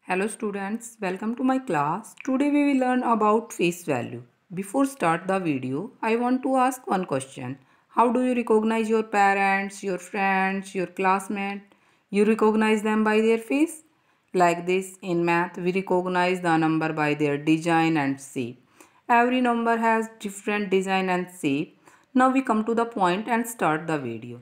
Hello students, welcome to my class. Today we will learn about face value. Before start the video, I want to ask one question. How do you recognize your parents, your friends, your classmates? You recognize them by their face? Like this, in math, we recognize the number by their design and shape. Every number has different design and shape. Now we come to the point and start the video.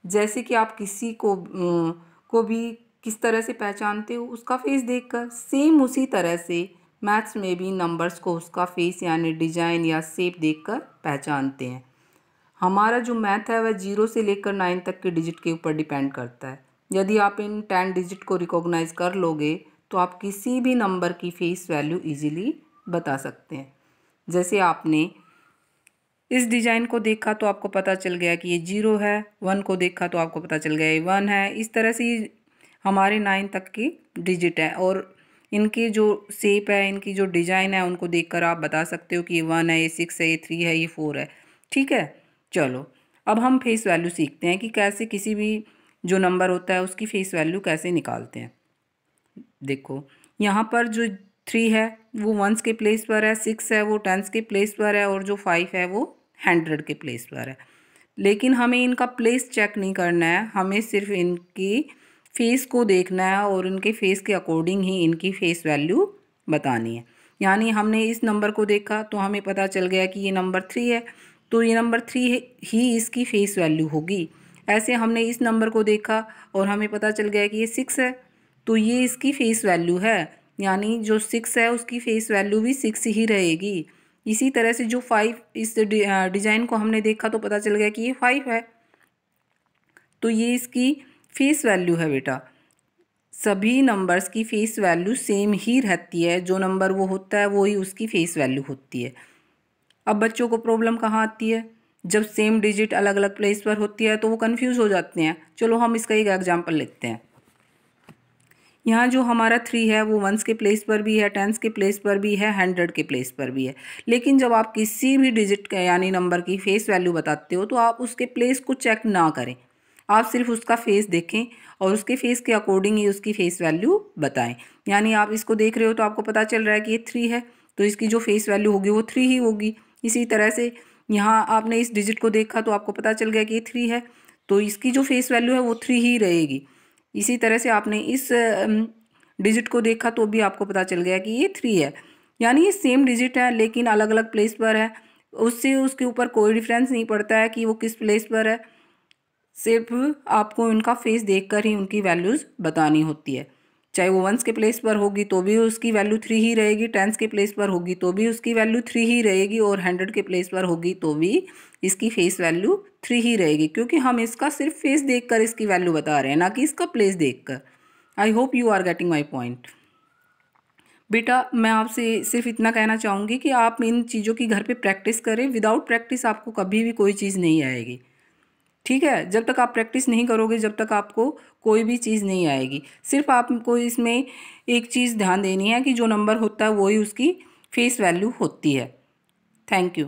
जैसे कि आप किसी को भी किस तरह से पहचानते हो उसका फेस देखकर, सेम उसी तरह से मैथ्स में भी नंबर्स को उसका फेस यानी डिजाइन या शेप देखकर पहचानते हैं। हमारा जो मैथ है वह 0 से लेकर 9 तक के डिजिट के ऊपर डिपेंड करता है। यदि आप इन 10 डिजिट को रिकॉग्नाइज कर लोगे तो आप किसी भी नंबर की फेस वैल्यू इजीली बता सकते हैं। जैसे आपने इस डिज़ाइन को देखा तो आपको पता चल गया कि ये 0 है, 1 को देखा तो आपको पता चल गया ये 1 है। इस तरह से हमारे 9 तक की डिजिट है और इनकी जो शेप है, इनकी जो डिज़ाइन है, उनको देखकर आप बता सकते हो कि ये 1 है, ये 6 है, ये 3 है, ये 4 है। ठीक है, चलो अब हम फेस वैल्यू सीखते हैं कि कैसे किसी भी जो नंबर होता है उसकी फेस वैल्यू कैसे निकालते हैं। देखो यहाँ पर जो 3 है वो 1s के प्लेस पर है, 6 है वो 10s के प्लेस पर है और जो 5 है वो 100 के प्लेस पर है। लेकिन हमें इनका प्लेस चेक नहीं करना है, हमें सिर्फ इनकी फेस को देखना है और इनके फेस के अकॉर्डिंग ही इनकी फेस वैल्यू बतानी है। यानी हमने इस नंबर को देखा तो हमें पता चल गया कि ये नंबर 3 है, तो ये नंबर 3 ही इसकी फेस वैल्यू होगी। ऐसे हमने इस नंबर को देखा और हमें पता चल गया कि ये 6 है, तो ये इसकी फेस वैल्यू है, यानी जो 6 है उसकी फेस वैल्यू भी 6 ही रहेगी। इसी तरह से जो 5 इस डिज़ाइन को हमने देखा तो पता चल गया कि ये 5 है, तो ये इसकी फेस वैल्यू है। बेटा सभी नंबर्स की फेस वैल्यू सेम ही रहती है, जो नंबर वो होता है वो ही उसकी फेस वैल्यू होती है। अब बच्चों को प्रॉब्लम कहाँ आती है, जब सेम डिजिट अलग अलग प्लेस पर होती है तो वो कंफ्यूज हो जाते हैं। चलो हम इसका एक एग्जांपल लेते हैं। यहाँ जो हमारा 3 है वो 1s के प्लेस पर भी है, 10s के प्लेस पर भी है, 100 के प्लेस पर भी है। लेकिन जब आप किसी भी डिजिट का यानी नंबर की फेस वैल्यू बताते हो तो आप उसके प्लेस को चेक ना करें, आप सिर्फ उसका फेस देखें और उसके फेस के अकॉर्डिंग ही उसकी फेस वैल्यू बताएं। यानी आप इसको देख रहे हो तो आपको पता चल रहा है कि ये 3 है, तो इसकी जो फेस वैल्यू होगी वो 3 ही होगी। इसी तरह से यहाँ आपने इस डिजिट को देखा तो आपको पता चल गया कि ये 3 है, तो इसकी जो फेस वैल्यू है वो 3 ही रहेगी। इसी तरह से आपने इस डिजिट को देखा तो भी आपको पता चल गया कि ये 3 है, यानी ये सेम डिजिट है लेकिन अलग अलग प्लेस पर है। उससे उसके ऊपर कोई डिफरेंस नहीं पड़ता है कि वो किस प्लेस पर है, सिर्फ आपको उनका फेस देखकर ही उनकी वैल्यूज़ बतानी होती है। चाहे वो 1s के प्लेस पर होगी तो भी उसकी वैल्यू 3 ही रहेगी, 10s के प्लेस पर होगी तो भी उसकी वैल्यू 3 ही रहेगी और 100 के प्लेस पर होगी तो भी इसकी फेस वैल्यू 3 ही रहेगी, क्योंकि हम इसका सिर्फ फेस देखकर इसकी वैल्यू बता रहे हैं, ना कि इसका प्लेस देखकर। I hope you are getting my point. बेटा मैं आपसे सिर्फ इतना कहना चाहूँगी कि आप इन चीज़ों की घर पे प्रैक्टिस करें। विदाउट प्रैक्टिस आपको कभी भी कोई चीज़ नहीं आएगी। ठीक है, जब तक आप प्रैक्टिस नहीं करोगे जब तक आपको कोई भी चीज़ नहीं आएगी। सिर्फ आपको इसमें एक चीज़ ध्यान देनी है कि जो नंबर होता है वही उसकी फेस वैल्यू होती है। Thank you.